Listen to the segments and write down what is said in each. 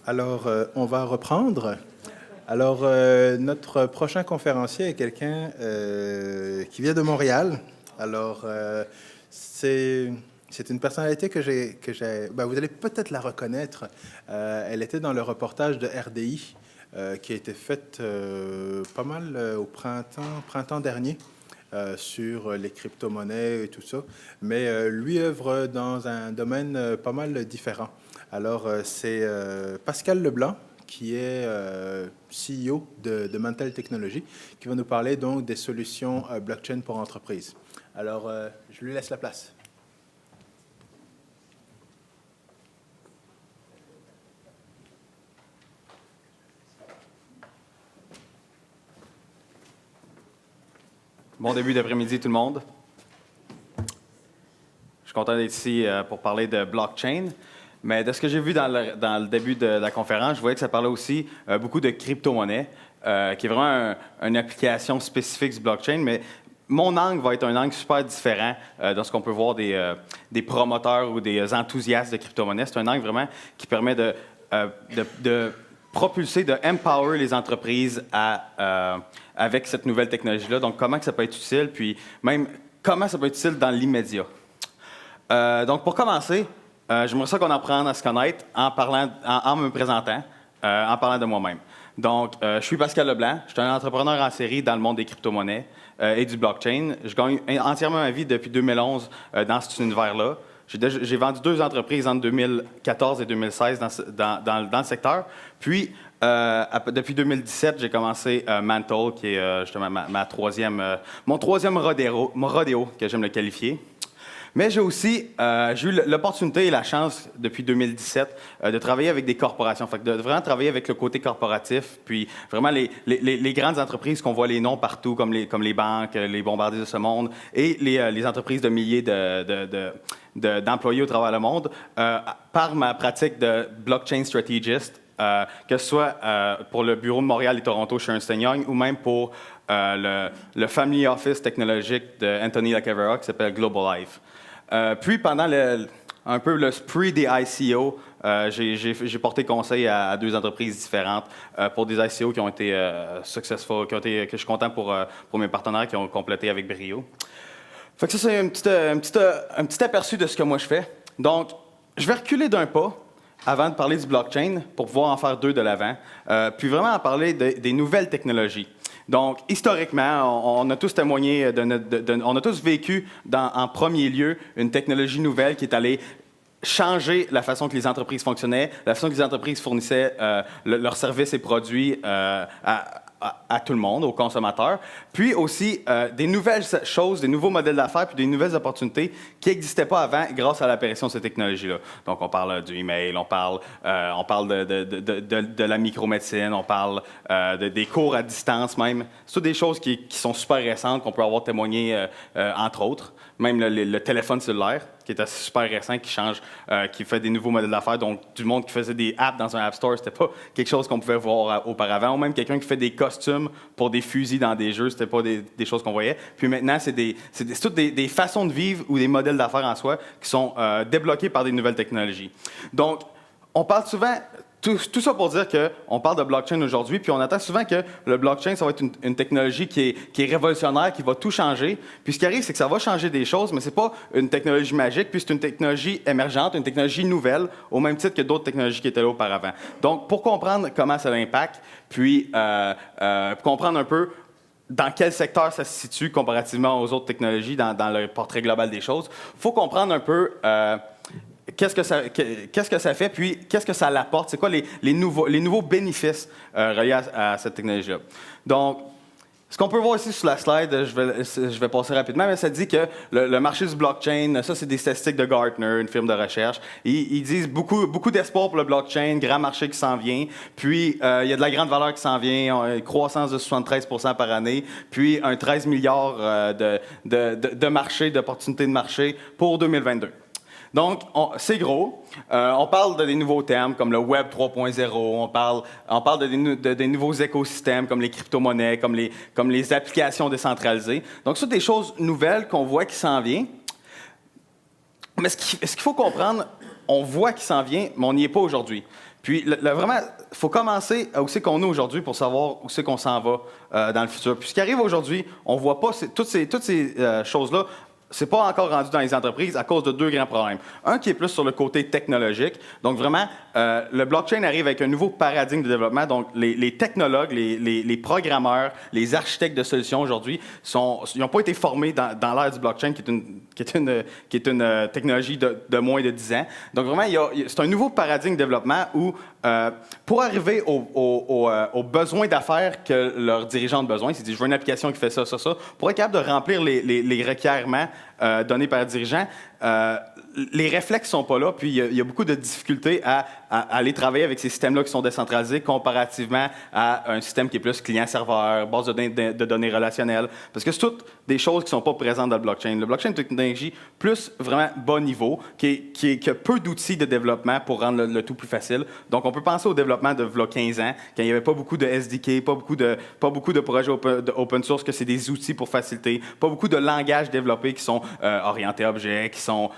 Alors, on va reprendre. Alors, notre prochain conférencier est quelqu'un qui vient de Montréal. Alors, c'est une personnalité ben, vous allez peut-être la reconnaître. Elle était dans le reportage de RDI qui a été fait pas mal au printemps dernier. Sur les crypto-monnaies et tout ça. Mais lui œuvre dans un domaine pas mal différent. Alors, c'est Pascal Leblanc, qui est CEO de Mantel Technologies, qui va nous parler donc des solutions blockchain pour entreprises. Alors, je lui laisse la place. Bon début d'après-midi tout le monde. Je suis content d'être ici pour parler de blockchain. Mais de ce que j'ai vu dans le début de la conférence, je voyais que ça parlait aussi beaucoup de crypto-monnaie, qui est vraiment une application spécifique du blockchain. Mais mon angle va être un angle super différent de ce qu'on peut voir des promoteurs ou des enthousiastes de crypto-monnaie. C'est un angle vraiment qui permet de propulser, de empower les entreprises avec cette nouvelle technologie-là. Donc, comment que ça peut être utile, puis même comment ça peut être utile dans l'immédiat. Donc, pour commencer, j'aimerais ça qu'on apprenne à se connaître en me présentant, en parlant de moi-même. Donc, je suis Pascal Leblanc, je suis un entrepreneur en série dans le monde des crypto-monnaies et du blockchain. Je gagne entièrement ma vie depuis 2011 dans cet univers-là. J'ai vendu 2 entreprises entre 2014 et 2016 dans le secteur. Puis, depuis 2017, j'ai commencé Mantle, qui est justement mon troisième rodéo, que j'aime le qualifier. Mais j'ai aussi eu l'opportunité et la chance, depuis 2017, de travailler avec des corporations. Fait que de vraiment travailler avec le côté corporatif, puis vraiment les grandes entreprises qu'on voit les noms partout, comme les banques, les bombardiers de ce monde, et les entreprises de milliers d'employés au travers le monde, par ma pratique de blockchain strategist, que ce soit pour le bureau de Montréal et Toronto chez Ernst & Young, ou même pour le Family Office technologique de Anthony Lacavera, qui s'appelle Global Life. Puis, pendant un peu le spree des ICO, j'ai porté conseil à 2 entreprises différentes pour des ICO qui ont été successful, que je suis content pour mes partenaires qui ont complété avec brio. Fait que ça, c'est un petit aperçu de ce que moi je fais. Donc, je vais reculer d'un pas avant de parler du blockchain pour pouvoir en faire 2 de l'avant, puis vraiment en parler des nouvelles technologies. Donc, historiquement, on a tous témoigné, on a tous vécu en premier lieu une technologie nouvelle qui est allée changer la façon que les entreprises fonctionnaient, la façon que les entreprises fournissaient leurs services et produits à tout le monde, aux consommateurs, puis aussi des nouvelles choses, des nouveaux modèles d'affaires, puis des nouvelles opportunités qui n'existaient pas avant grâce à l'apparition de ces technologies-là. Donc, on parle du email, on parle de la micromédecine, on parle des cours à distance même. C'est toutes des choses qui sont super récentes, qu'on peut avoir témoigné, entre autres. Même le téléphone cellulaire, qui est assez super récent, qui fait des nouveaux modèles d'affaires. Donc, du monde qui faisait des apps dans un App Store, c'était pas quelque chose qu'on pouvait voir auparavant. Ou même quelqu'un qui fait des costumes pour des fusils dans des jeux, c'était pas des choses qu'on voyait. Puis maintenant, c'est toutes des façons de vivre ou des modèles d'affaires en soi qui sont débloqués par des nouvelles technologies. Donc, on parle souvent... Tout ça pour dire qu'on parle de blockchain aujourd'hui, puis on attend souvent que le blockchain, ça va être une technologie qui est révolutionnaire, qui va tout changer. Puis ce qui arrive, c'est que ça va changer des choses, mais c'est pas une technologie magique, puis c'est une technologie émergente, une technologie nouvelle, au même titre que d'autres technologies qui étaient là auparavant. Donc, pour comprendre comment ça l'impacte, puis comprendre un peu dans quel secteur ça se situe comparativement aux autres technologies dans le portrait global des choses, il faut comprendre un peu... Qu'est-ce que ça fait, puis qu'est-ce que ça l'apporte? C'est quoi les nouveaux bénéfices reliés à cette technologie-là? Donc, ce qu'on peut voir ici sur la slide, je vais passer rapidement, mais ça dit que le marché du blockchain, ça c'est des statistiques de Gartner, une firme de recherche. Ils disent beaucoup d'espoir pour le blockchain, grand marché qui s'en vient, puis il y a de la grande valeur qui s'en vient, une croissance de 73% par année, puis un 13 milliards de marché, d'opportunités de marché pour 2022. Donc, c'est gros. On parle des nouveaux termes comme le Web 3.0. On parle des nouveaux écosystèmes comme les crypto-monnaies, comme les applications décentralisées. Donc, c'est des choses nouvelles qu'on voit qui s'en viennent. Mais ce qu'il faut comprendre, on voit qu'il s'en vient, mais on n'y est pas aujourd'hui. Puis vraiment, il faut commencer à où c'est qu'on est aujourd'hui pour savoir où c'est qu'on s'en va dans le futur. Puis ce qui arrive aujourd'hui, on voit pas toutes ces choses-là. C'est pas encore rendu dans les entreprises à cause de deux grands problèmes. Un qui est plus sur le côté technologique. Donc vraiment, le blockchain arrive avec un nouveau paradigme de développement. Donc les technologues, les programmeurs, les architectes de solutions aujourd'hui, ils n'ont pas été formés dans l'ère du blockchain, qui est une technologie de moins de 10 ans. Donc vraiment, c'est un nouveau paradigme de développement où pour arriver aux besoins d'affaires que leurs dirigeants ont besoin, c'est-à-dire je veux une application qui fait ça, pour être capable de remplir les requériments donnés par le dirigeant, les réflexes sont pas là, puis il y a beaucoup de difficultés à aller travailler avec ces systèmes-là qui sont décentralisés comparativement à un système qui est plus client-serveur, base de données relationnelles, parce que c'est toutes des choses qui sont pas présentes dans le blockchain. Le blockchain est une technologie plus vraiment bas niveau, qui a peu d'outils de développement pour rendre le tout plus facile. Donc, on peut penser au développement de 15 ans, quand il n'y avait pas beaucoup de SDK, pas beaucoup de projets open source, que c'est des outils pour faciliter, pas beaucoup de langages développés qui sont orientés objets, qui sont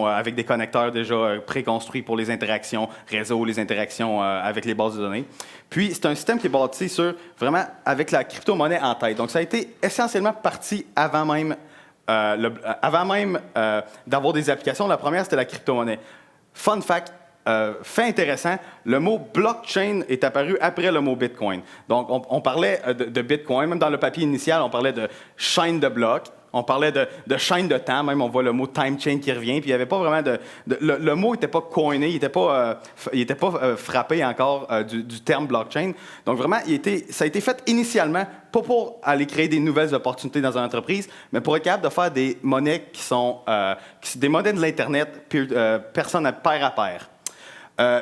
avec des connecteurs déjà préconstruits pour les interactions réseau, les interactions avec les bases de données. Puis, c'est un système qui est bâti sur, vraiment, avec la crypto-monnaie en tête. Donc, ça a été essentiellement parti avant même d'avoir des applications. La première, c'était la crypto-monnaie. Fun fact, fait intéressant, le mot blockchain est apparu après le mot Bitcoin. Donc, on parlait de Bitcoin, même dans le papier initial, on parlait de chaîne de blocs. On parlait de chaîne de temps, même on voit le mot time chain qui revient, puis il n'y avait pas vraiment le mot n'était pas coiné, il n'était pas frappé encore du terme blockchain. Donc vraiment, ça a été fait initialement, pas pour aller créer des nouvelles opportunités dans une entreprise, mais pour être capable de faire des monnaies qui sont des monnaies de l'Internet, personne à pair.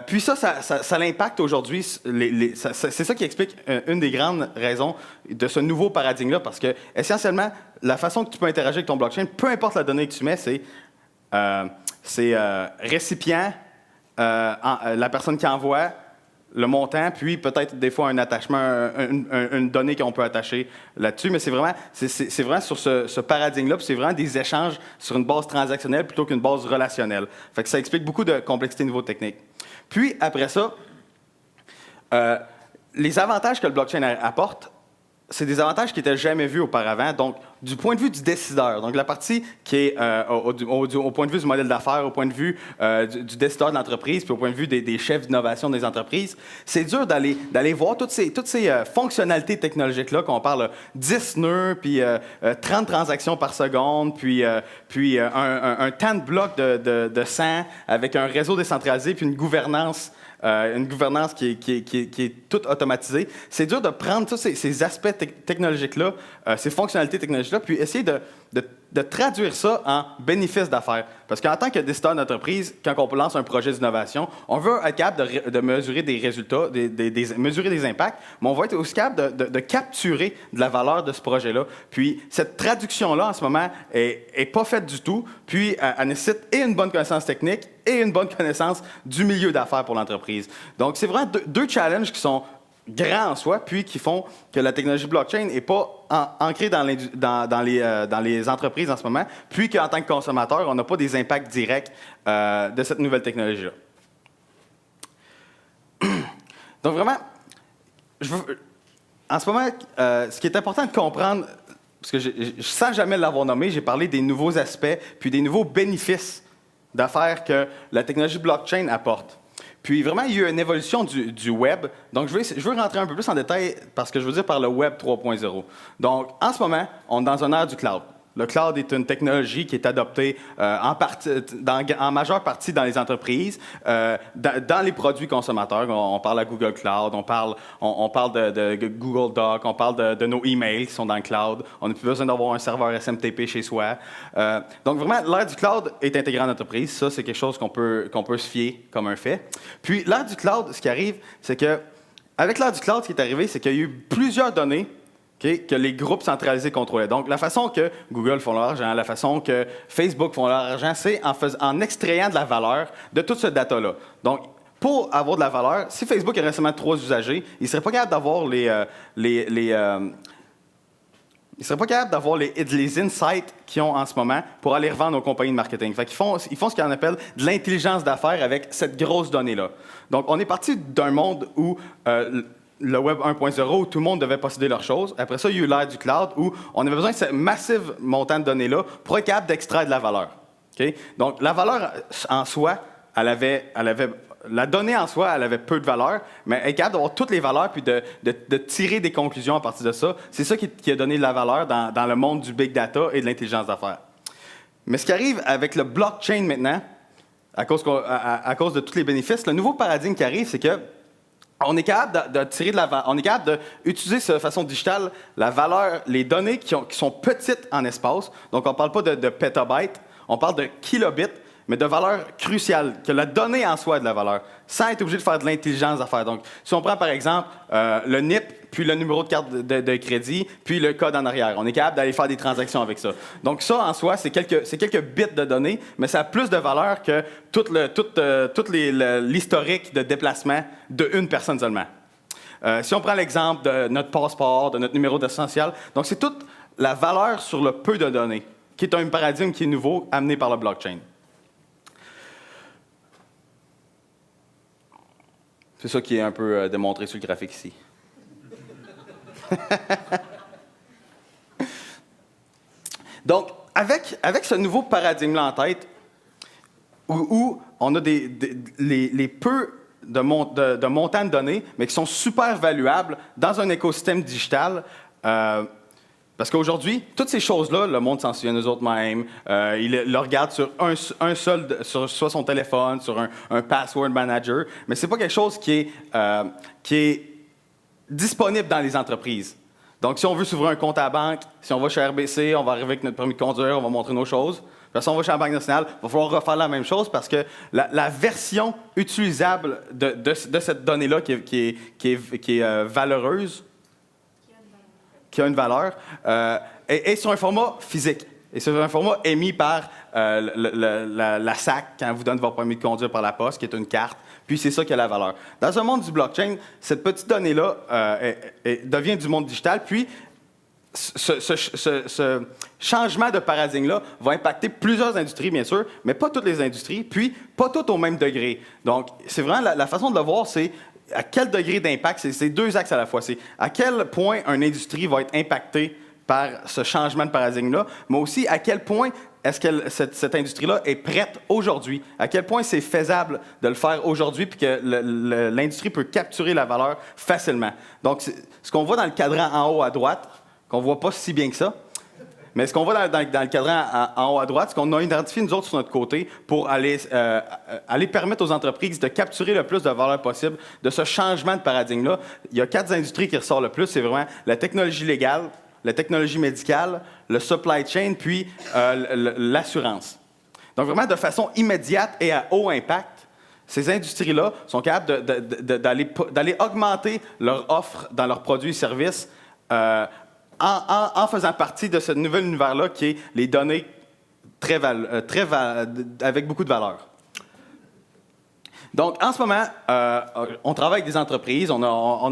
Puis ça l'impacte aujourd'hui. C'est ça qui explique une des grandes raisons de ce nouveau paradigme-là, parce que, essentiellement, la façon que tu peux interagir avec ton blockchain, peu importe la donnée que tu mets, c'est récipient, la personne qui envoie, le montant, puis peut-être des fois un attachement, une donnée qu'on peut attacher là-dessus, mais c'est vraiment sur ce paradigme-là, puis c'est vraiment des échanges sur une base transactionnelle plutôt qu'une base relationnelle. Fait que ça explique beaucoup de complexité niveau technique. Puis, après ça, les avantages que le blockchain apporte, c'est des avantages qui n'étaient jamais vus auparavant. Donc, du point de vue du décideur, donc la partie qui est au point de vue du modèle d'affaires, au point de vue du décideur de l'entreprise, puis au point de vue des chefs d'innovation des entreprises, c'est dur d'aller voir toutes ces fonctionnalités technologiques-là, qu'on parle 10 nœuds, puis 30 transactions par seconde, puis un temps de bloc de 100 avec un réseau décentralisé, puis une gouvernance qui est toute automatisée. C'est dur de prendre tous ces aspects technologiques-là, ces fonctionnalités technologiques-là, puis essayer de traduire ça en bénéfice d'affaires. Parce qu'en tant que décideur d'entreprise, quand on lance un projet d'innovation, on veut être capable de mesurer des résultats, mesurer des impacts, mais on va être aussi capable de capturer de la valeur de ce projet-là. Puis cette traduction-là, en ce moment, est pas faite du tout, puis elle nécessite et une bonne connaissance technique et une bonne connaissance du milieu d'affaires pour l'entreprise. Donc, c'est vraiment deux challenges qui sont grands en soi, puis qui font que la technologie blockchain n'est pas ancrée dans les entreprises en ce moment, puis qu'en tant que consommateur, on n'a pas des impacts directs de cette nouvelle technologie-là. Donc vraiment, en ce moment, ce qui est important de comprendre, parce que je sens jamais l'avoir nommé, j'ai parlé des nouveaux aspects, puis des nouveaux bénéfices d'affaires que la technologie blockchain apporte. Puis vraiment, il y a eu une évolution du web. Donc, je veux rentrer un peu plus en détail parce que je veux dire par le web 3.0. Donc, en ce moment, on est dans une ère du cloud. Le cloud est une technologie qui est adoptée en majeure partie dans les entreprises, dans les produits consommateurs. On parle à Google Cloud, on parle de Google Doc, on parle de nos emails qui sont dans le cloud. On n'a plus besoin d'avoir un serveur SMTP chez soi. Donc vraiment, l'ère du cloud est intégrée en entreprise. Ça, c'est quelque chose qu'on peut se fier comme un fait. Puis l'ère du cloud, ce qui arrive, c'est que avec l'ère du cloud, ce qui est arrivé, c'est qu'il y a eu plusieurs données que les groupes centralisés contrôlaient. Donc, la façon que Google font leur argent, la façon que Facebook font leur argent, c'est en extrayant de la valeur de tout ce data-là. Donc, pour avoir de la valeur, si Facebook a récemment 3 usagers, il ne serait pas capable d'avoir ils ne seraient pas capables d'avoir les insights qu'ils ont en ce moment pour aller revendre aux compagnies de marketing. Fait qu'ils font ce qu'on appelle de l'intelligence d'affaires avec cette grosse donnée-là. Donc, on est parti d'un monde où le Web 1.0, où tout le monde devait posséder leurs choses. Après ça, il y a eu l'ère du cloud, où on avait besoin de ce massif montant de données-là pour être capable d'extraire de la valeur. Okay? Donc, la valeur en soi, la donnée en soi, elle avait peu de valeur, mais être capable d'avoir toutes les valeurs puis de tirer des conclusions à partir de ça, c'est ça qui a donné de la valeur dans le monde du big data et de l'intelligence d'affaires. Mais ce qui arrive avec le blockchain maintenant, à cause de tous les bénéfices, le nouveau paradigme qui arrive, c'est que on est capable de tirer de la valeur, on est capable d'utiliser de façon digitale la valeur, les données qui sont petites en espace. Donc, on ne parle pas de pétabytes, on parle de kilobits, mais de valeur cruciale, que la donnée en soi a de la valeur, sans être obligé de faire de l'intelligence d'affaires. Donc, si on prend par exemple le NIP, puis le numéro de carte de crédit, puis le code en arrière, on est capable d'aller faire des transactions avec ça. Donc, ça en soi, c'est quelques bits de données, mais ça a plus de valeur que tout l'historique de déplacement d'une personne seulement. Si on prend l'exemple de notre passeport, de notre numéro d'assurance sociale, donc c'est toute la valeur sur le peu de données, qui est un paradigme qui est nouveau, amené par le blockchain. C'est ça qui est un peu démontré sur le graphique ici. Donc, avec ce nouveau paradigme-là en tête, où on a les peu de montants de données, mais qui sont super valuables dans un écosystème digital, parce qu'aujourd'hui, toutes ces choses-là, le monde s'en souvient eux autres mêmes. Il le regarde sur sur soit son téléphone, sur un password manager, mais c'est pas quelque chose qui est disponible dans les entreprises. Donc, si on veut s'ouvrir un compte à la banque, si on va chez RBC, on va arriver avec notre permis de conduire, on va montrer nos choses. Puis, si on va chez la Banque nationale, il va falloir refaire la même chose parce que la version utilisable de cette donnée-là qui est valeureuse, qui a une valeur, est sur un format physique. Et sur un format émis par la SAC quand elle vous donne votre permis de conduire par la poste, qui est une carte. Puis c'est ça qui a la valeur. Dans un monde du blockchain, cette petite donnée-là devient du monde digital. Puis ce changement de paradigme-là va impacter plusieurs industries, bien sûr, mais pas toutes les industries, puis pas toutes au même degré. Donc, c'est vraiment la façon de le voir, c'est à quel degré d'impact, c'est deux axes à la fois. C'est à quel point une industrie va être impactée par ce changement de paradigme-là, mais aussi à quel point est-ce que cette industrie-là est prête aujourd'hui? À quel point c'est faisable de le faire aujourd'hui puis que l'industrie peut capturer la valeur facilement? Donc, ce qu'on voit dans le cadran en haut à droite, qu'on ne voit pas si bien que ça, mais ce qu'on voit dans le cadran en haut à droite, c'est qu'on a identifié, nous autres, sur notre côté, pour aller permettre aux entreprises de capturer le plus de valeur possible de ce changement de paradigme-là. Il y a 4 industries qui ressortent le plus. C'est vraiment la technologie légale, la technologie médicale, le supply chain, puis l'assurance. Donc, vraiment, de façon immédiate et à haut impact, ces industries-là sont capables d'aller augmenter leur offre dans leurs produits et services en faisant partie de ce nouvel univers-là qui est les données avec beaucoup de valeur. Donc, en ce moment, on travaille avec des entreprises, on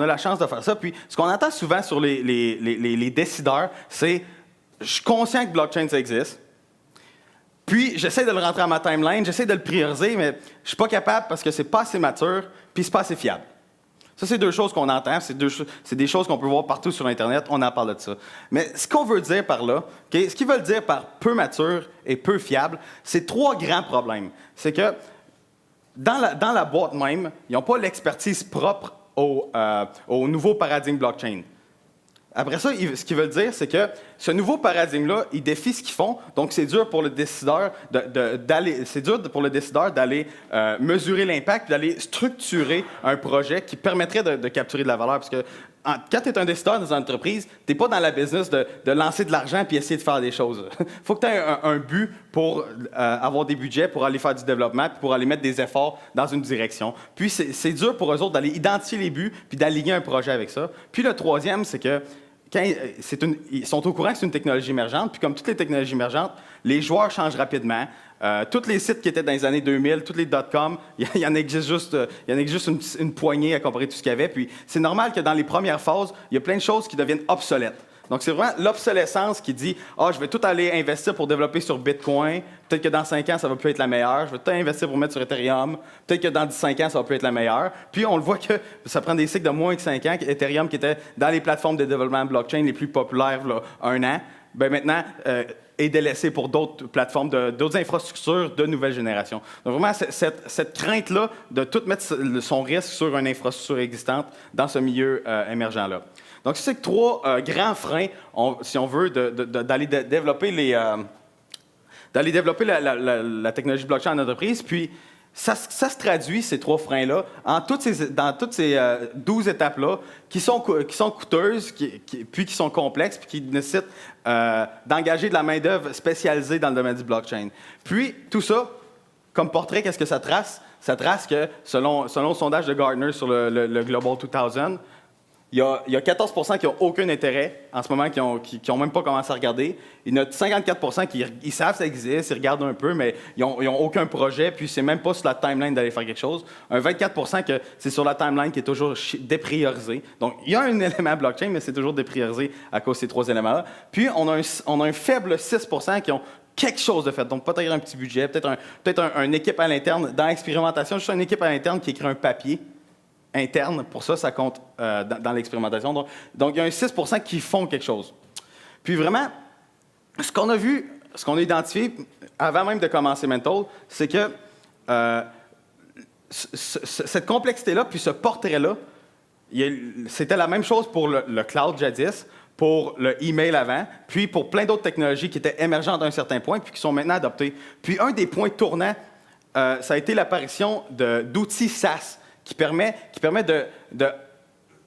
a la chance de faire ça. Puis, ce qu'on entend souvent sur les décideurs, c'est « je suis conscient que blockchain, ça existe. Puis, j'essaie de le rentrer à ma timeline, j'essaie de le prioriser, mais je ne suis pas capable parce que c'est pas assez mature, puis c'est pas assez fiable. » Ça, c'est deux choses qu'on entend, c'est des choses qu'on peut voir partout sur Internet, on en parle de ça. Mais ce qu'on veut dire par là, ce qu'ils veulent dire par peu mature et peu fiable, c'est 3 grands problèmes. C'est que dans la boîte même, ils n'ont pas l'expertise propre au nouveau paradigme blockchain. Après ça, ce qu'ils veulent dire, c'est que ce nouveau paradigme-là, il défie ce qu'ils font. Donc, c'est dur pour le décideur d'aller mesurer l'impact, d'aller structurer un projet qui permettrait de capturer de la valeur. Parce que quand tu es un décideur dans une entreprise, tu n'es pas dans la business de lancer de l'argent puis essayer de faire des choses. Il faut que tu aies un but pour avoir des budgets, pour aller faire du développement, puis pour aller mettre des efforts dans une direction. Puis, c'est dur pour eux autres d'aller identifier les buts puis d'aligner un projet avec ça. Puis, le troisième, c'est que ils sont au courant que c'est une technologie émergente, puis comme toutes les technologies émergentes, les joueurs changent rapidement. Tous les sites qui étaient dans les années 2000, tous les .com, il y en existe juste une poignée à comparer tout ce qu'il y avait. Puis c'est normal que dans les premières phases, il y a plein de choses qui deviennent obsolètes. Donc, c'est vraiment l'obsolescence qui dit « Ah, je vais tout aller investir pour développer sur Bitcoin. Peut-être que dans 5 ans, ça va plus être la meilleure. Je vais tout investir pour mettre sur Ethereum. Peut-être que dans 5 ans, ça va plus être la meilleure. » Puis, on le voit que ça prend des cycles de moins que 5 ans. Ethereum, qui était dans les plateformes de développement blockchain les plus populaires, là, 1 an, bien maintenant, est délaissé pour d'autres plateformes, d'autres infrastructures de nouvelle génération. Donc, vraiment, cette crainte-là de tout mettre son risque sur une infrastructure existante dans ce milieu émergent-là. Donc, c'est 3 grands freins, si on veut, d'aller développer la technologie blockchain en entreprise. Puis, ça se traduit, ces 3 freins-là, dans toutes ces 12 étapes-là, qui sont coûteuses, puis qui sont complexes, puis qui nécessitent d'engager de la main-d'œuvre spécialisée dans le domaine du blockchain. Puis, tout ça, comme portrait, qu'est-ce que ça trace? Ça trace que, selon le sondage de Gartner sur le Global 2000, il y a 14 % qui n'ont aucun intérêt en ce moment, qui n'ont même pas commencé à regarder. Il y en a 54 % qui ils savent que ça existe, ils regardent un peu, mais ils n'ont aucun projet, puis c'est même pas sur la timeline d'aller faire quelque chose. Un 24 % que c'est sur la timeline qui est toujours dépriorisé. Donc, il y a un élément blockchain, mais c'est toujours dépriorisé à cause de ces 3 éléments-là. Puis, on a un faible 6 % qui ont quelque chose de fait. Donc, peut-être un petit budget, peut-être une équipe à l'interne. Dans l'expérimentation, juste une équipe à l'interne qui écrit un papier interne. Pour ça, ça compte dans l'expérimentation. Donc, il y a un 6 % qui font quelque chose. Puis vraiment, ce qu'on a vu, ce qu'on a identifié avant même de commencer Mental, c'est que cette complexité-là, puis ce portrait-là, c'était la même chose pour le cloud jadis, pour le email avant, puis pour plein d'autres technologies qui étaient émergentes à un certain point, puis qui sont maintenant adoptées. Puis un des points tournants, ça a été l'apparition d'outils SaaS, qui permet de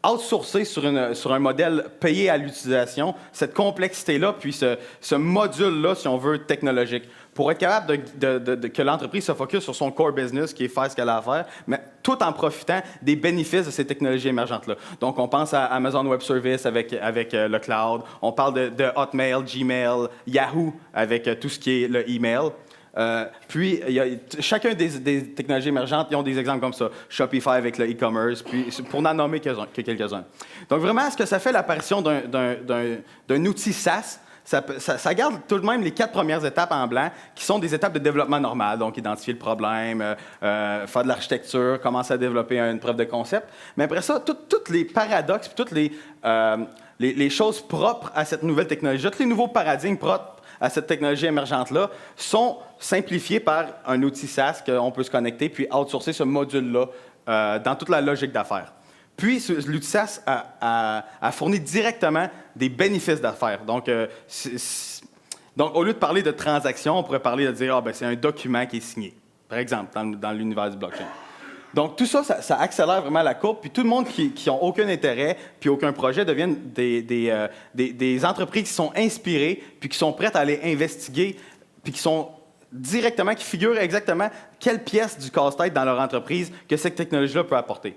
outsourcer sur un modèle payé à l'utilisation, cette complexité-là, puis ce module-là, si on veut, technologique, pour être capable que l'entreprise se focus sur son core business, qui est faire ce qu'elle a à faire, mais tout en profitant des bénéfices de ces technologies émergentes-là. Donc, on pense à Amazon Web Services avec le cloud, on parle de Hotmail, Gmail, Yahoo avec tout ce qui est le email. Puis, chacun des technologies émergentes, ils ont des exemples comme ça. Shopify avec le e-commerce, puis pour n'en nommer que quelques-uns. Donc, vraiment, ce que ça fait l'apparition d'un outil SaaS, ça garde tout de même les 4 premières étapes en blanc, qui sont des étapes de développement normal. Donc, identifier le problème, faire de l'architecture, commencer à développer une preuve de concept. Mais après ça, tous les paradoxes, puis toutes les choses propres à cette nouvelle technologie, tous les nouveaux paradigmes propres à cette technologie émergente-là, sont simplifiés par un outil SaaS qu'on peut se connecter, puis outsourcer ce module-là dans toute la logique d'affaires. Puis, l'outil SaaS a fourni directement des bénéfices d'affaires. Donc, au lieu de parler de transaction, on pourrait parler de dire c'est un document qui est signé, par exemple, dans l'univers du blockchain. Donc, tout ça, ça accélère vraiment la courbe. Puis tout le monde qui n'a aucun intérêt puis aucun projet deviennent des entreprises qui sont inspirées puis qui sont prêtes à aller investiguer puis qui figurent exactement quelle pièce du casse-tête dans leur entreprise que cette technologie-là peut apporter.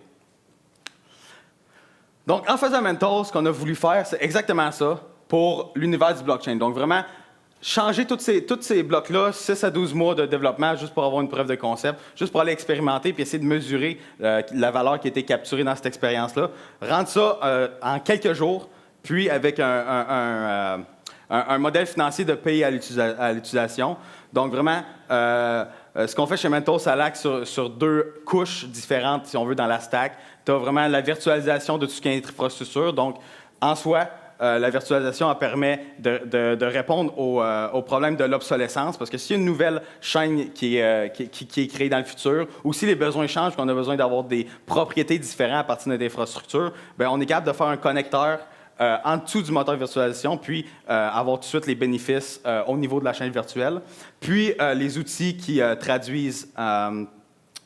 Donc, en faisant Mental, ce qu'on a voulu faire, c'est exactement ça pour l'univers du blockchain. Donc, vraiment, changer tous ces blocs-là, 6 à 12 mois de développement, juste pour avoir une preuve de concept, juste pour aller expérimenter puis essayer de mesurer la valeur qui a été capturée dans cette expérience-là. Rendre ça en quelques jours, puis avec un modèle financier de payer à l'utilisation. Donc, vraiment, ce qu'on fait chez Mental, ça l'axe sur 2 couches différentes, si on veut, dans la stack. Tu as vraiment la virtualisation de tout ce qui est infrastructure. Donc, en soi, la virtualisation elle permet de répondre au problème de l'obsolescence, parce que s'il y a une nouvelle chaîne qui est créée dans le futur, ou si les besoins changent, qu'on a besoin d'avoir des propriétés différentes à partir de notre infrastructure, bien, on est capable de faire un connecteur en dessous du moteur de virtualisation, puis avoir tout de suite les bénéfices au niveau de la chaîne virtuelle. Puis les outils qui traduisent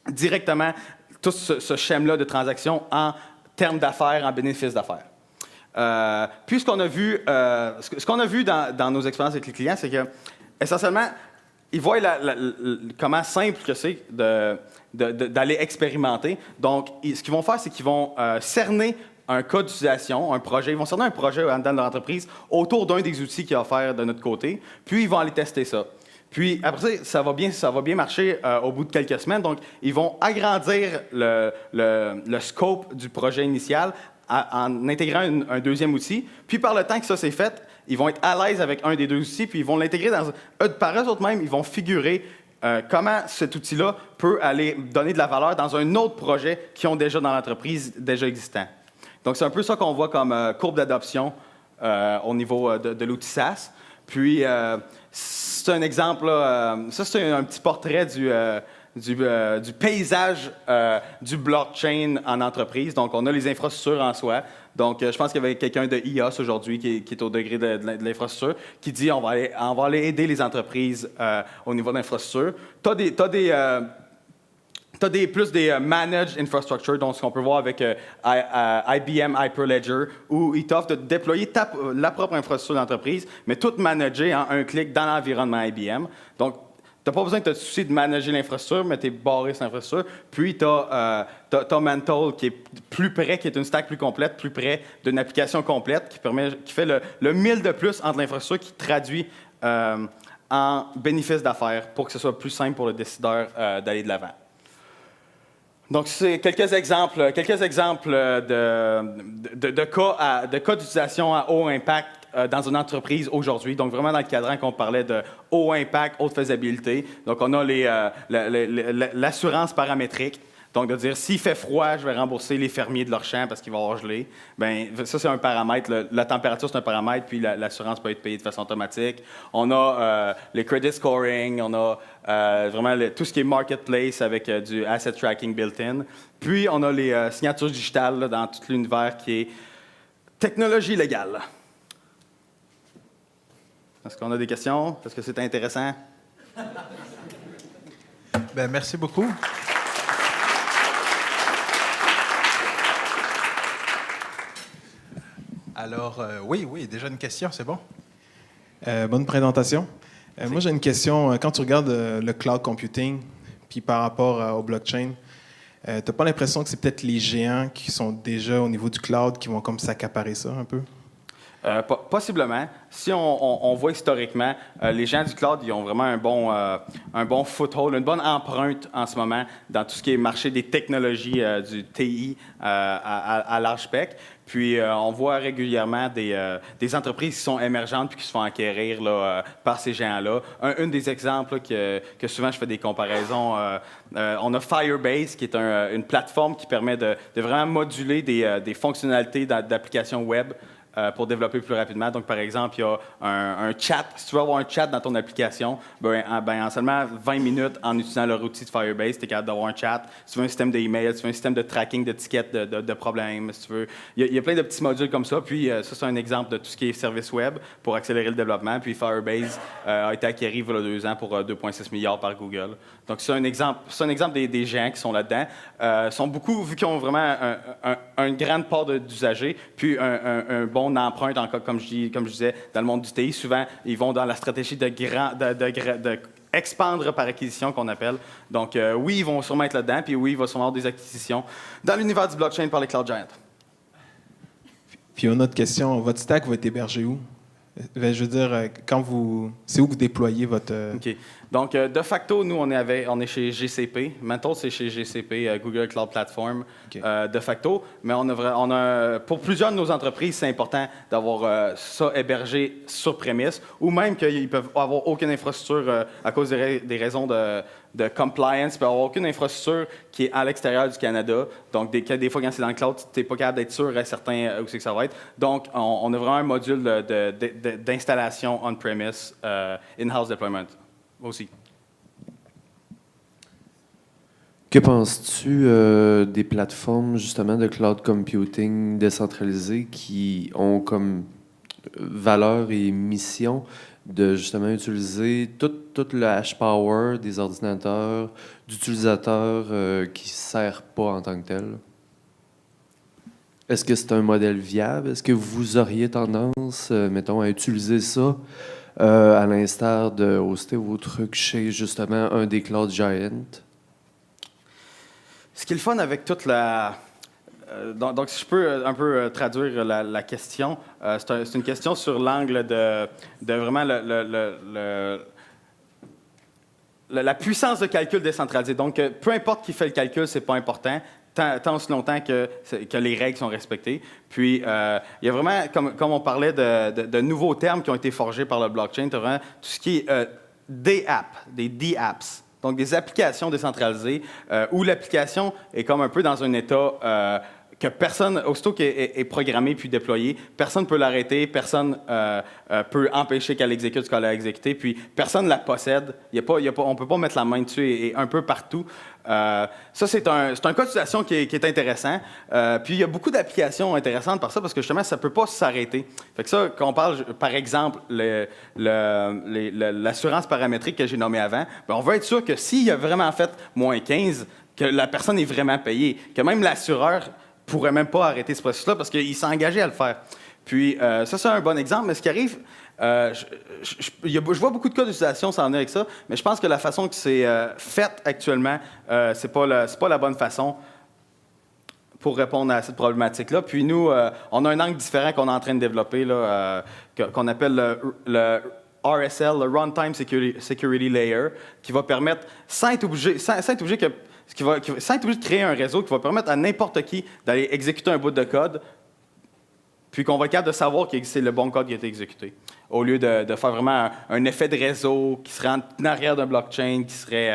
directement tout ce schéma-là de transaction en termes d'affaires, en bénéfices d'affaires. Puis ce qu'on a vu dans nos expériences avec les clients, c'est que essentiellement, ils voient comment simple que c'est d'aller expérimenter. Donc, ce qu'ils vont faire, c'est qu'ils vont cerner un cas d'utilisation, un projet. Ils vont cerner un projet dans l'entreprise autour d'un des outils qu'ils offrent de notre côté, puis ils vont aller tester ça. Puis après ça va bien marcher au bout de quelques semaines. Donc, ils vont agrandir le scope du projet initial en intégrant un deuxième outil. Puis par le temps que ça c'est fait, ils vont être à l'aise avec un des deux outils, puis ils vont l'intégrer par eux-mêmes, ils vont figurer comment cet outil-là peut aller donner de la valeur dans un autre projet qu'ils ont déjà dans l'entreprise, déjà existant. Donc, c'est un peu ça qu'on voit comme courbe d'adoption au niveau de l'outil SaaS. Puis, c'est un exemple, là, ça c'est un petit portrait du paysage du blockchain en entreprise. Donc, on a les infrastructures en soi. Donc, je pense qu'il y avait quelqu'un de IOS aujourd'hui qui est au degré de l'infrastructure qui dit on va aller aider les entreprises au niveau de l'infrastructure. Tu as des managed infrastructure, donc ce qu'on peut voir avec IBM Hyperledger, où ils t'offrent de déployer la propre infrastructure d'entreprise, mais tout managé en un clic dans l'environnement IBM. Donc, tu n'as pas besoin de te soucier de manager l'infrastructure, mais tu es barré sur l'infrastructure. Puis, tu as Mantle qui est plus près, qui est une stack plus complète, plus près d'une application complète qui fait le 1000 de plus entre l'infrastructure qui traduit en bénéfice d'affaires pour que ce soit plus simple pour le décideur d'aller de l'avant. Donc, c'est quelques exemples de cas d'utilisation à haut impact dans une entreprise aujourd'hui. Donc, vraiment dans le cadran qu'on parlait de haut impact, haute faisabilité. Donc, on a l'assurance paramétrique. Donc, de dire, s'il fait froid, je vais rembourser les fermiers de leur champ parce qu'il va avoir gelé. Bien, ça, c'est un paramètre. La température, c'est un paramètre, puis l'assurance peut être payée de façon automatique. On a les credit scoring, on a vraiment tout ce qui est marketplace avec du asset tracking built-in. Puis, on a les signatures digitales là, dans tout l'univers qui est technologie légale. Est-ce qu'on a des questions? Est-ce que c'est intéressant? Bien, merci beaucoup. Alors, oui, déjà une question, c'est bon? Bonne présentation. Moi, j'ai une question. Quand tu regardes le cloud computing, puis par rapport au blockchain, tu n'as pas l'impression que c'est peut-être les géants qui sont déjà au niveau du cloud qui vont comme s'accaparer ça un peu? Possiblement. Si on voit historiquement, les gens du cloud, ils ont vraiment un bon foothold, une bonne empreinte en ce moment dans tout ce qui est marché des technologies du TI à large spectre. Puis, on voit régulièrement des entreprises qui sont émergentes puis qui se font acquérir là, par ces géants-là. Un des exemples là, que souvent je fais des comparaisons, on a Firebase, qui est une plateforme qui permet de vraiment moduler des fonctionnalités d'applications web pour développer plus rapidement. Donc, par exemple, il y a un chat. Si tu veux avoir un chat dans ton application, en seulement 20 minutes, en utilisant leur outil de Firebase, tu es capable d'avoir un chat. Si tu veux un système d'email, si tu veux un système de tracking de tickets de problèmes, si tu veux. Il y a plein de petits modules comme ça. Puis, ça, c'est un exemple de tout ce qui est service web pour accélérer le développement. Puis, Firebase a été acquis il y a 2 ans pour 2,6 milliards par Google. Donc, c'est un exemple des géants qui sont là-dedans. Sont beaucoup, vu qu'ils ont vraiment une grande part d'usagers, puis un bon empreinte, comme je disais, dans le monde du TI. Souvent, ils vont dans la stratégie de expandre par acquisition, qu'on appelle. Donc, oui, ils vont sûrement être là-dedans, puis oui, il va sûrement avoir des acquisitions dans l'univers du blockchain par les cloud giants. Puis, une autre question. Votre stack va être hébergé où? Je veux dire, c'est où que vous déployez votre... OK. Donc, de facto, nous, on est chez GCP. Mantle, c'est chez GCP, Google Cloud Platform, okay. De facto. Mais pour plusieurs de nos entreprises, c'est important d'avoir ça hébergé sur prémisse, ou même qu'ils peuvent avoir aucune infrastructure à cause des raisons de compliance. Il peut y avoir aucune infrastructure qui est à l'extérieur du Canada. Donc, des fois, quand c'est dans le cloud, tu n'es pas capable d'être sûr à certains où c'est que ça va être. Donc, on a vraiment un module d'installation on-premise, in-house deployment aussi. Que penses-tu des plateformes, justement, de cloud computing décentralisées qui ont comme valeur et mission de, justement, utiliser tout le hash power des ordinateurs, d'utilisateurs qui ne sert pas en tant que tel? Est-ce que c'est un modèle viable? Est-ce que vous auriez tendance, mettons, à utiliser ça à l'instar de hoster vos trucs chez, justement, un des cloud giants? Ce qui est le fun avec toute la... donc, si je peux un peu traduire la question, c'est une question sur l'angle de vraiment la puissance de calcul décentralisée. Donc, peu importe qui fait le calcul, c'est pas important, tant aussi longtemps que les règles sont respectées. Puis, il y a vraiment, comme on parlait de nouveaux termes qui ont été forgés par le blockchain, tu as vraiment tout ce qui est des apps. Donc, des applications décentralisées où l'application est comme un peu dans un état que personne, aussitôt qu'elle est programmée puis déployée, personne ne peut l'arrêter, personne peut empêcher qu'elle exécute ce qu'elle a exécuté, puis personne ne la possède. On ne peut pas mettre la main dessus et un peu partout. Ça, c'est un cas de situation qui est intéressant. Puis il y a beaucoup d'applications intéressantes par ça, parce que justement, ça ne peut pas s'arrêter. Fait que ça, quand on parle, par exemple, l'assurance paramétrique que j'ai nommée avant, bien, on veut être sûr que s'il y a vraiment fait moins 15, que la personne est vraiment payée, que même l'assureur pourrait même pas arrêter ce processus-là parce qu'il s'est engagé à le faire. Puis, ça, c'est un bon exemple. Mais ce qui arrive, je vois beaucoup de cas d'utilisation sans venir avec ça, mais je pense que la façon que c'est fait actuellement, c'est pas la bonne façon pour répondre à cette problématique-là. Puis nous, on a un angle différent qu'on est en train de développer, là, qu'on appelle le RSL, le Runtime Security Layer, qui va permettre, sans être obligé de créer un réseau qui va permettre à n'importe qui d'aller exécuter un bout de code, puis qu'on va être capable de savoir que c'est le bon code qui a été exécuté, au lieu de faire vraiment un effet de réseau qui serait en arrière d'un blockchain, qui serait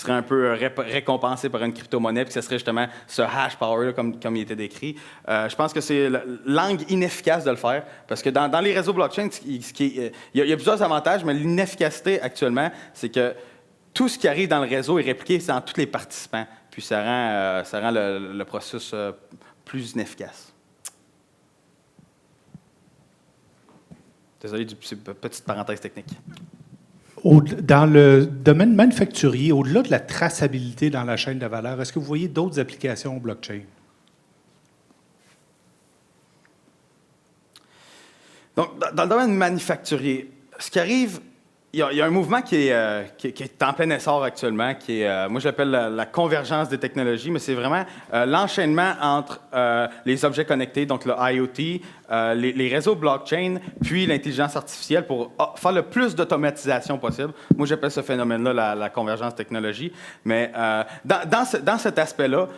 un peu récompensé par une crypto-monnaie, puis que ce serait justement ce hash power, là, comme il était décrit. Je pense que c'est l'angle inefficace de le faire, parce que dans les réseaux blockchain, il y a plusieurs avantages, mais l'inefficacité actuellement, c'est que tout ce qui arrive dans le réseau est répliqué dans tous les participants, puis ça rend le processus plus inefficace. Désolé du petite parenthèse technique. Dans le domaine manufacturier, au-delà de la traçabilité dans la chaîne de valeur, est-ce que vous voyez d'autres applications blockchain? Donc, dans le domaine manufacturier, ce qui arrive, il y a un mouvement qui est en plein essor actuellement, qui est, moi je l'appelle la convergence des technologies, mais c'est vraiment l'enchaînement entre les objets connectés, donc le IoT, les réseaux blockchain, puis l'intelligence artificielle pour faire le plus d'automatisation possible. Moi j'appelle ce phénomène-là la convergence technologie. Mais dans cet aspect-là,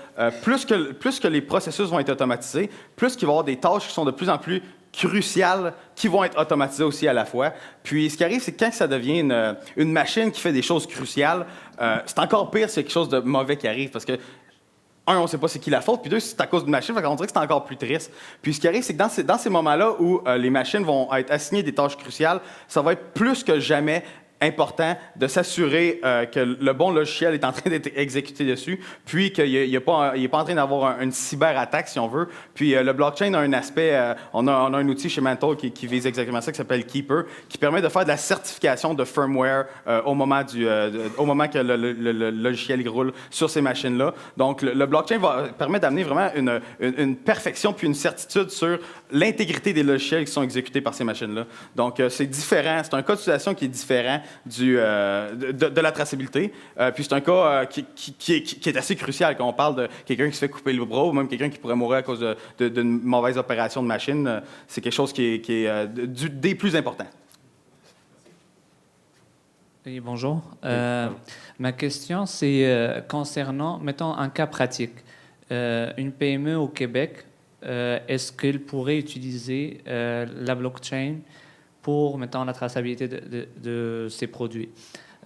plus que les processus vont être automatisés, plus qu'il va y avoir des tâches qui sont de plus en plus cruciales qui vont être automatisées aussi à la fois. Puis ce qui arrive, c'est que quand ça devient une machine qui fait des choses cruciales, c'est encore pire, c'est quelque chose de mauvais qui arrive, parce que un, on ne sait pas c'est qui la faute, puis deux, c'est à cause d'une machine, on dirait que c'est encore plus triste. Puis ce qui arrive, c'est que dans ces moments-là où les machines vont être assignées des tâches cruciales, ça va être plus que jamais important de s'assurer que le bon logiciel est en train d'être exécuté dessus, puis qu'il n'est pas en train d'avoir une cyberattaque, si on veut. Puis le blockchain a un aspect, on a un outil chez Mantle qui vise exactement ça, qui s'appelle Keeper, qui permet de faire de la certification de firmware au moment que le logiciel il roule sur ces machines-là. Donc le blockchain permet d'amener vraiment une perfection puis une certitude sur l'intégrité des logiciels qui sont exécutés par ces machines-là. Donc c'est différent, c'est un cas d'utilisation qui est différent de la traçabilité. Puis c'est un cas qui est assez crucial quand on parle de quelqu'un qui se fait couper le bras ou même quelqu'un qui pourrait mourir à cause d'une mauvaise opération de machine. C'est quelque chose qui est des plus importants. Oui, bonjour. Ma question, c'est concernant, mettons, un cas pratique. Une PME au Québec, est-ce qu'elle pourrait utiliser la blockchain pour, mettons, la traçabilité de ses produits?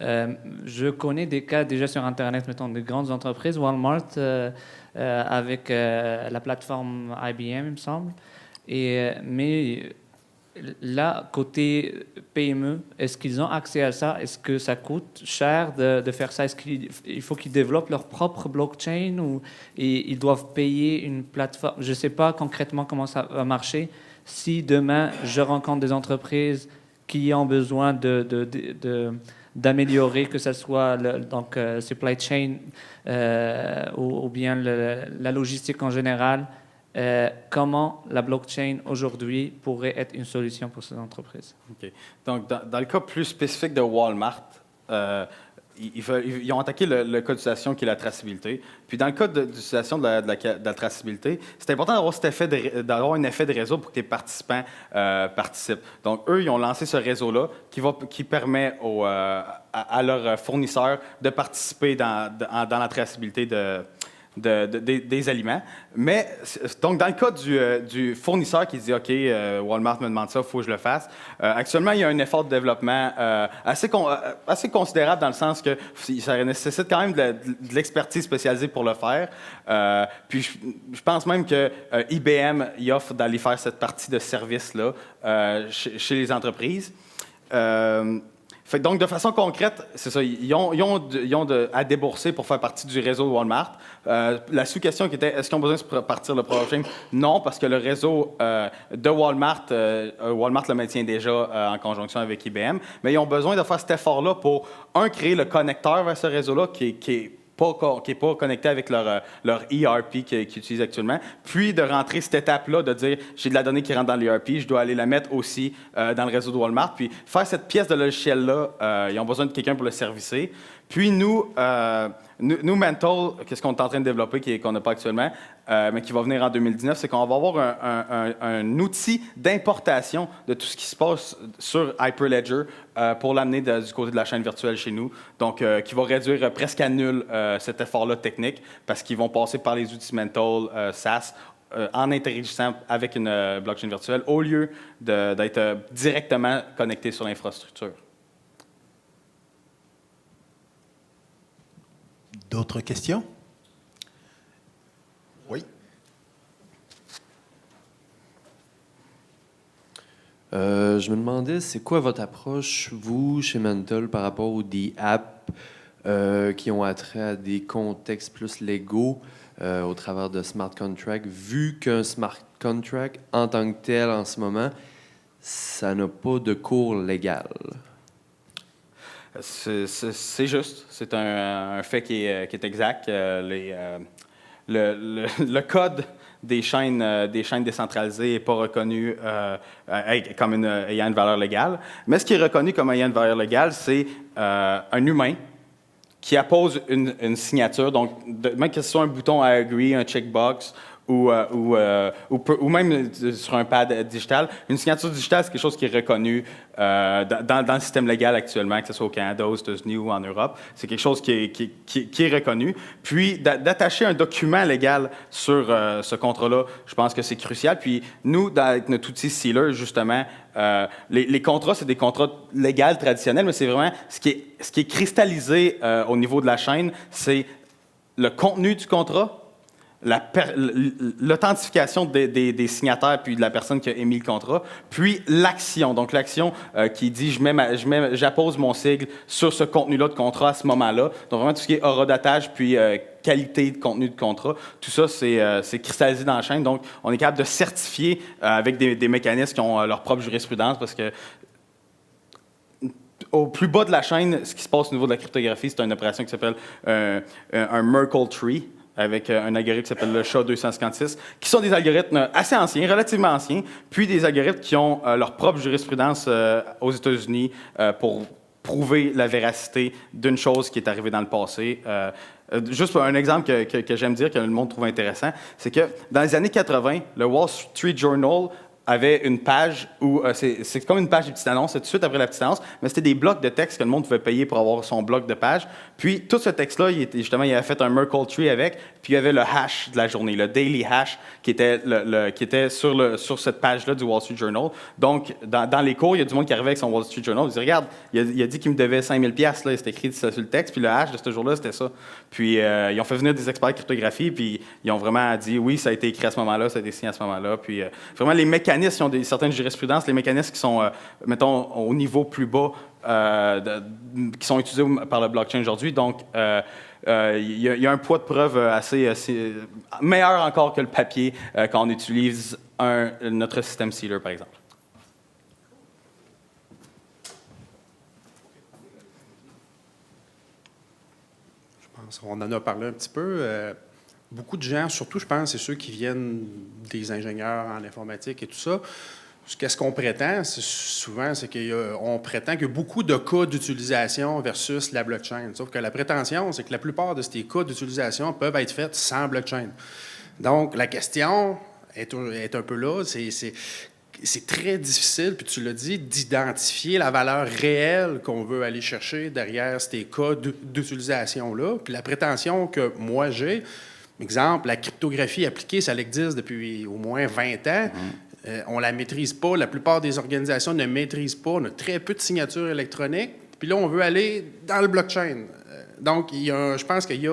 Je connais des cas déjà sur Internet, mettons, de grandes entreprises, Walmart, avec la plateforme IBM, il me semble. Mais là, côté PME, est-ce qu'ils ont accès à ça? Est-ce que ça coûte cher de faire ça? Est-ce qu'il faut qu'ils développent leur propre blockchain ou ils doivent payer une plateforme? Je ne sais pas concrètement comment ça va marcher. Si demain, je rencontre des entreprises qui ont besoin d'améliorer, que ce soit supply chain ou bien la logistique en général, comment la blockchain aujourd'hui pourrait être une solution pour ces entreprises? OK. Donc, dans le cas plus spécifique de Walmart, ils ont attaqué le cas d'utilisation qui est la traçabilité. Puis dans le cas d'utilisation de la traçabilité, c'est important d'avoir un effet de réseau pour que tes participants participent. Donc, eux, ils ont lancé ce réseau-là qui permet à leurs fournisseurs de participer dans la traçabilité des aliments. Mais, donc, dans le cas du fournisseur qui dit « OK, Walmart me demande ça, il faut que je le fasse », actuellement, il y a un effort de développement assez considérable dans le sens que ça nécessite quand même de l'expertise spécialisée pour le faire. Puis, je pense même que IBM y offre d'aller faire cette partie de service-là chez les entreprises. Donc, de façon concrète, c'est ça, ils ont à débourser pour faire partie du réseau de Walmart. La sous-question qui était, est-ce qu'ils ont besoin de partir le blockchain? Non, parce que le réseau de Walmart, Walmart le maintient déjà en conjonction avec IBM, mais ils ont besoin de faire cet effort-là pour, créer le connecteur vers ce réseau-là qui est pas connecté avec leur ERP qu'ils utilisent actuellement, puis de rentrer cette étape-là, de dire, j'ai de la donnée qui rentre dans l'ERP, je dois aller la mettre aussi dans le réseau de Walmart, puis faire cette pièce de logiciel-là, ils ont besoin de quelqu'un pour le servicer. Puis nous, Mental, qu'est-ce qu'on est en train de développer qu'on n'a pas actuellement, mais qui va venir en 2019, c'est qu'on va avoir un outil d'importation de tout ce qui se passe sur Hyperledger pour l'amener du côté de la chaîne virtuelle chez nous. Donc, qui va réduire presque à nul cet effort-là technique parce qu'ils vont passer par les outils Mental, SaaS, en interagissant avec une blockchain virtuelle au lieu d'être directement connecté sur l'infrastructure. D'autres questions? Oui. Je me demandais, c'est quoi votre approche, vous, chez Mental, par rapport aux des apps qui ont attrait à des contextes plus légaux au travers de smart contracts, vu qu'un smart contract, en tant que tel, en ce moment, ça n'a pas de cours légal? C'est juste. C'est un fait qui est exact. Le code des chaînes décentralisées n'est pas reconnu comme ayant une valeur légale. Mais ce qui est reconnu comme ayant une valeur légale, c'est un humain qui appose une signature. Donc, même que ce soit un bouton I agree, un checkbox, ou même sur un pad digital. Une signature digitale, c'est quelque chose qui est reconnu dans le système légal actuellement, que ce soit au Canada, aux États-Unis ou en Europe. C'est quelque chose qui est reconnu. Puis, d'attacher un document légal sur ce contrat-là, je pense que c'est crucial. Puis, nous, avec notre outil Sealer, justement, les contrats, c'est des contrats légaux traditionnels, mais c'est vraiment ce qui est cristallisé au niveau de la chaîne, c'est le contenu du contrat, l'authentification des signataires puis de la personne qui a émis le contrat, puis l'action. Donc, l'action qui dit j'appose mon sigle sur ce contenu-là de contrat à ce moment-là. Donc, vraiment, tout ce qui est horodatage puis qualité de contenu de contrat, tout ça, c'est cristallisé dans la chaîne. Donc, on est capable de certifier avec des mécanismes qui ont leur propre jurisprudence parce que au plus bas de la chaîne, ce qui se passe au niveau de la cryptographie, c'est une opération qui s'appelle un Merkle Tree, avec un algorithme qui s'appelle le SHA-256, qui sont des algorithmes assez anciens, relativement anciens, puis des algorithmes qui ont leur propre jurisprudence aux États-Unis pour prouver la véracité d'une chose qui est arrivée dans le passé. Juste un exemple que j'aime dire, que le monde trouve intéressant, c'est que dans les années 80, le Wall Street Journal avait une page où c'est comme une page de petite annonce, c'est tout de suite après la petite annonce, mais c'était des blocs de texte que le monde pouvait payer pour avoir son bloc de page. Puis tout ce texte-là, il avait fait un Merkle Tree avec, puis il y avait le hash de la journée, le daily hash qui était sur cette page-là du Wall Street Journal. Donc, dans les cours, il y a du monde qui arrivait avec son Wall Street Journal, il dit regarde, il a dit qu'il me devait 5000 $, là, c'était écrit sur le texte, puis le hash de ce jour-là, c'était ça. Puis ils ont fait venir des experts de cryptographie, puis ils ont vraiment dit oui, ça a été écrit à ce moment-là, ça a été signé à ce moment-là. Puis vraiment, les mécanismes ont certaines jurisprudences, les mécanismes qui sont, mettons, au niveau plus bas, qui sont utilisés par le blockchain aujourd'hui. Donc, il y a un poids de preuve assez meilleur encore que le papier quand on utilise notre système Sealer, par exemple. Je pense qu'on en a parlé un petit peu. Beaucoup de gens, surtout, je pense, c'est ceux qui viennent des ingénieurs en informatique et tout ça, qu'est-ce qu'on prétend? Souvent, c'est qu'on prétend qu'il y a beaucoup de cas d'utilisation versus la blockchain. Sauf que la prétention, c'est que la plupart de ces cas d'utilisation peuvent être faits sans blockchain. Donc, la question est un peu là. C'est très difficile, puis tu l'as dit, d'identifier la valeur réelle qu'on veut aller chercher derrière ces cas d'utilisation-là. Puis la prétention que moi j'ai, exemple, la cryptographie appliquée, ça existe depuis au moins 20 ans. On ne la maîtrise pas. La plupart des organisations ne maîtrisent pas. On a très peu de signatures électroniques. Puis là, on veut aller dans le blockchain. Donc, je pense qu'il y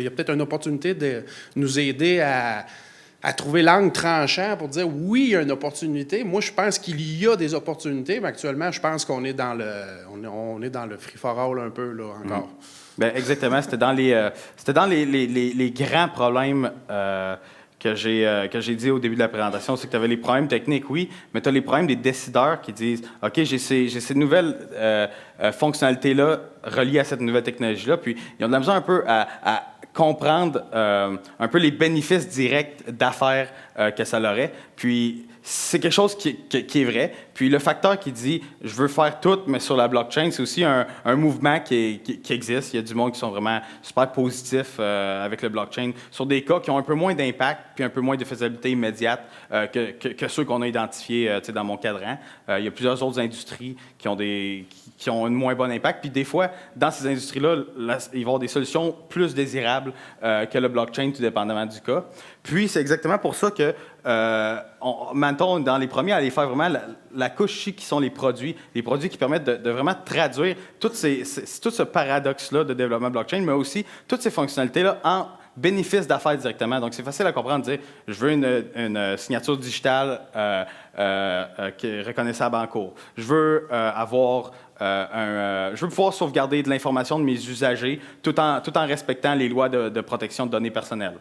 a peut-être une opportunité de nous aider à trouver l'angle tranchant pour dire oui, il y a une opportunité. Moi, je pense qu'il y a des opportunités, mais actuellement, je pense qu'on est dans le free-for-all un peu, là, encore. Bien, exactement. C'était dans les grands problèmes que j'ai dit au début de la présentation. C'est que tu avais les problèmes techniques, oui, mais tu as les problèmes des décideurs qui disent « OK, j'ai ces nouvelles fonctionnalités-là reliées à cette nouvelle technologie-là », puis ils ont de la misère un peu à comprendre un peu les bénéfices directs d'affaires que ça aurait. Puis, c'est quelque chose qui est vrai. Puis, le facteur qui dit « je veux faire tout, mais sur la blockchain », c'est aussi un mouvement qui existe. Il y a du monde qui sont vraiment super positifs avec le blockchain sur des cas qui ont un peu moins d'impact puis un peu moins de faisabilité immédiate que ceux qu'on a identifiés dans mon cadran. Il y a plusieurs autres industries qui ont un moins bon impact. Puis des fois, dans ces industries-là, il va y avoir des solutions plus désirables que le blockchain, tout dépendamment du cas. Puis, c'est exactement pour ça que, maintenant, dans les premiers, à aller faire vraiment la couche chic qui sont les produits qui permettent de vraiment traduire tout ce paradoxe-là de développement blockchain, mais aussi toutes ces fonctionnalités-là en bénéfices d'affaires directement. Donc, c'est facile à comprendre de dire, je veux une signature digitale qui est reconnaissable en cours. Je veux je veux pouvoir sauvegarder de l'information de mes usagers tout en respectant les lois de protection de données personnelles.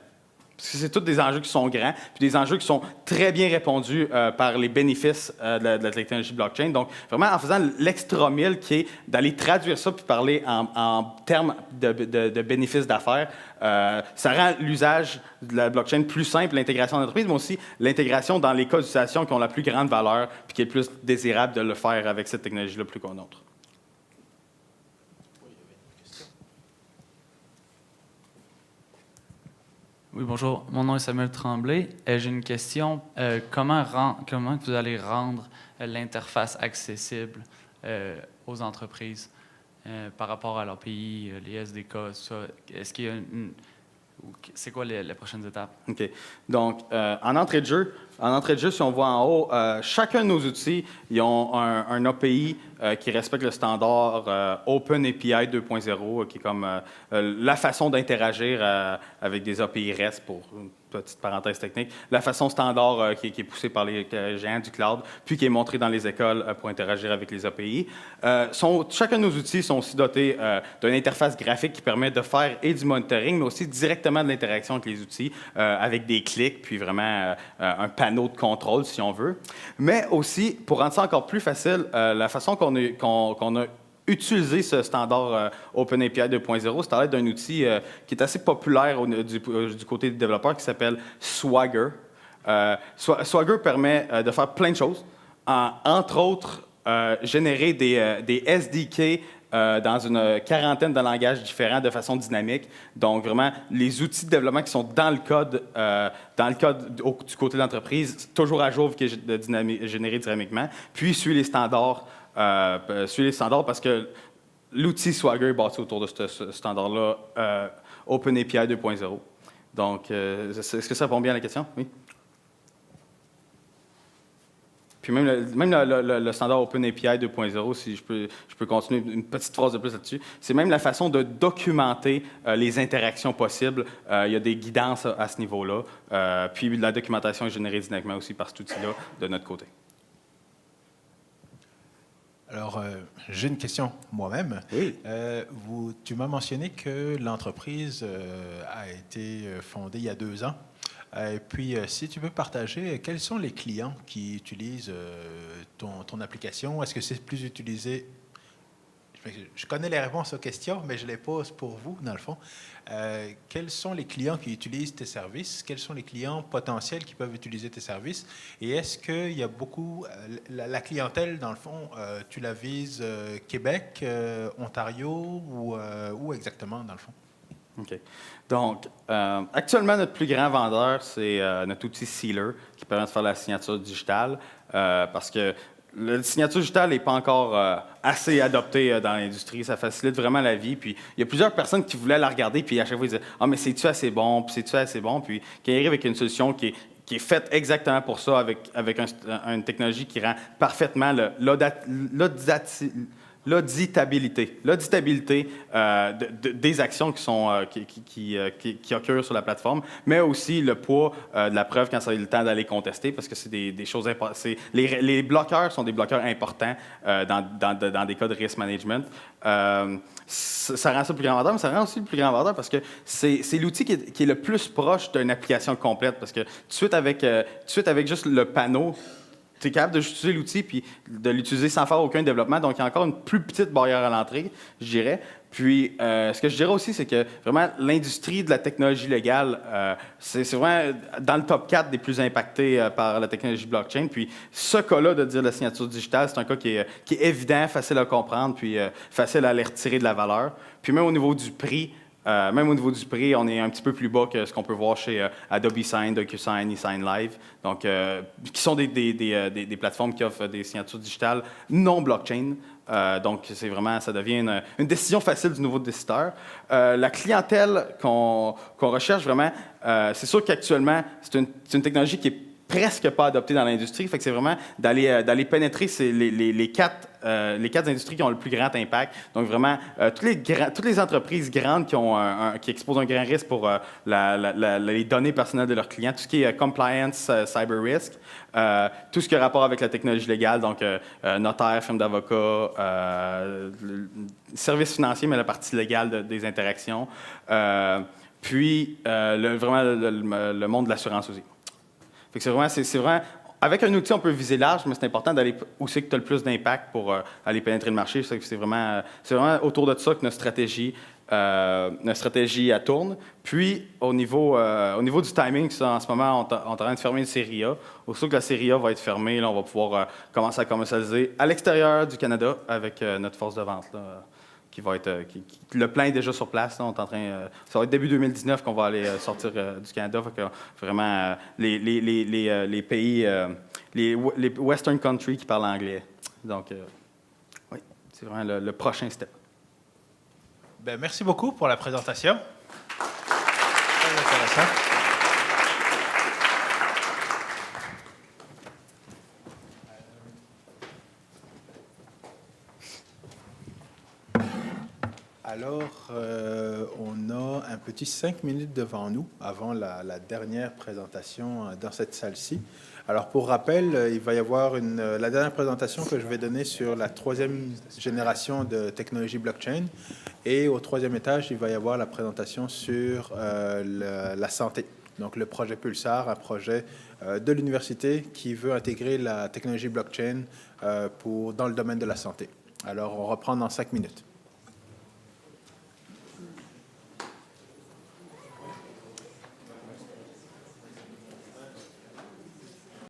Parce que c'est tous des enjeux qui sont grands, puis des enjeux qui sont très bien répondus par les bénéfices de la technologie blockchain. Donc, vraiment, en faisant l'extra mille qui est d'aller traduire ça puis parler en termes de bénéfices d'affaires, ça rend l'usage de la blockchain plus simple, l'intégration d'entreprise, mais aussi l'intégration dans les cas d'utilisation qui ont la plus grande valeur puis qui est le plus désirable de le faire avec cette technologie-là plus qu'une autre. Oui, bonjour. Mon nom est Samuel Tremblay. J'ai une question. Comment vous allez rendre l'interface accessible aux entreprises par rapport à leur pays, les SDK, ça? Est-ce qu'il y a c'est quoi les prochaines étapes? OK. Donc, en entrée de jeu, si on voit en haut, chacun de nos outils, ils ont un API qui respecte le standard OpenAPI 2.0, qui est comme la façon d'interagir avec des API REST, pour une petite parenthèse technique, la façon standard qui est poussée par les géants du cloud, puis qui est montrée dans les écoles pour interagir avec les API. Chacun de nos outils sont aussi dotés d'une interface graphique qui permet de faire et du monitoring, mais aussi directement de l'interaction avec les outils, avec des clics, puis vraiment un panneau de contrôle, si on veut. Mais aussi, pour rendre ça encore plus facile, la façon qu'on a utilisé ce standard OpenAPI 2.0, c'est à l'aide d'un outil qui est assez populaire du côté des développeurs, qui s'appelle Swagger. Swagger permet de faire plein de choses, entre autres générer des SDK dans une quarantaine de langages différents de façon dynamique. Donc, vraiment, les outils de développement qui sont dans le code du côté de l'entreprise, toujours à jour, qui est généré dynamiquement, puis suit les standards parce que l'outil Swagger est bâti autour de ce standard-là, OpenAPI 2.0. Donc, est-ce que ça répond bien à la question? Oui? Puis même le standard OpenAPI 2.0, si je peux continuer une petite phrase de plus là-dessus, c'est même la façon de documenter les interactions possibles. Il y a des guidances à ce niveau-là. Puis la documentation est générée dynamiquement aussi par cet outil-là de notre côté. Alors, j'ai une question moi-même. Oui. Tu m'as mentionné que l'entreprise a été fondée il y a 2 ans. Et puis, si tu peux partager, quels sont les clients qui utilisent ton application? Est-ce que c'est plus utilisé, je Je connais les réponses aux questions, mais je les pose pour vous, dans le fond. Quels sont les clients qui utilisent tes services? Quels sont les clients potentiels qui peuvent utiliser tes services? Et est-ce qu'il y a beaucoup... la clientèle, dans le fond, tu la vises Québec, Ontario ou exactement, dans le fond? OK. Donc, actuellement, notre plus grand vendeur, c'est notre outil Sealer, qui permet de faire la signature digitale, parce que la signature digitale n'est pas encore assez adoptée dans l'industrie. Ça facilite vraiment la vie. Puis, il y a plusieurs personnes qui voulaient la regarder, puis à chaque fois, ils disaient « Ah, mais c'est-tu assez bon? Puis c'est-tu assez bon? » Puis, quand ils arrivent avec une solution qui est faite exactement pour ça, avec une technologie qui rend parfaitement l'auditabilité des actions qui occurrent sur la plateforme, mais aussi le poids de la preuve quand ça a eu le temps d'aller contester, parce que c'est des choses importantes. Les bloqueurs sont des bloqueurs importants dans des cas de risk management. Ça rend ça le plus grand vendeur, mais ça rend aussi le plus grand vendeur parce que c'est l'outil qui est le plus proche d'une application complète, parce que tout de suite avec juste le panneau, tu es capable de utiliser l'outil puis de l'utiliser sans faire aucun développement. Donc, il y a encore une plus petite barrière à l'entrée, je dirais. Puis, ce que je dirais aussi, c'est que vraiment, l'industrie de la technologie légale, c'est vraiment dans le top 4 des plus impactés par la technologie blockchain. Puis, ce cas-là de dire la signature digitale, c'est un cas qui est évident, facile à comprendre, puis facile à aller retirer de la valeur. Puis, même au niveau du prix, on est un petit peu plus bas que ce qu'on peut voir chez Adobe Sign, DocuSign, eSign Live, donc, qui sont des plateformes qui offrent des signatures digitales non blockchain. Donc, c'est vraiment, ça devient une décision facile du nouveau décideur. La clientèle qu'on recherche vraiment, c'est sûr qu'actuellement, c'est une technologie qui est presque pas adoptée dans l'industrie. Fait que c'est vraiment d'aller pénétrer les quatre industries qui ont le plus grand impact. Donc vraiment, toutes les entreprises grandes qui exposent un grand risque pour les données personnelles de leurs clients, tout ce qui est compliance, cyber risk, tout ce qui a rapport avec la technologie légale, donc notaire, firme d'avocat, services financiers, mais la partie légale des interactions, puis vraiment le monde de l'assurance aussi. Fait que c'est vraiment, avec un outil, on peut viser large, mais c'est important d'aller où c'est que tu as le plus d'impact pour aller pénétrer le marché. C'est vraiment autour de ça que notre stratégie tourne. Puis, au niveau du timing, en ce moment, on est en train de fermer une série A. Aussitôt que la série A va être fermée, là, on va pouvoir commencer à commercialiser à l'extérieur du Canada avec notre force de vente, là, qui va être... le plan est déjà sur place. Là, on est en train, ça va être début 2019 qu'on va aller sortir du Canada. Fait que, vraiment, les pays, les Western countries qui parlent anglais. Donc, oui, c'est vraiment le prochain step. Ben, merci beaucoup pour la présentation. Très intéressant. Alors, on a un petit 5 minutes devant nous avant la dernière présentation dans cette salle-ci. Alors, pour rappel, il va y avoir la dernière présentation que je vais donner sur la 3e génération de technologie blockchain. Et au 3e étage, il va y avoir la présentation sur la santé. Donc, le projet Pulsar, un projet de l'université qui veut intégrer la technologie blockchain dans le domaine de la santé. Alors, on reprend dans 5 minutes.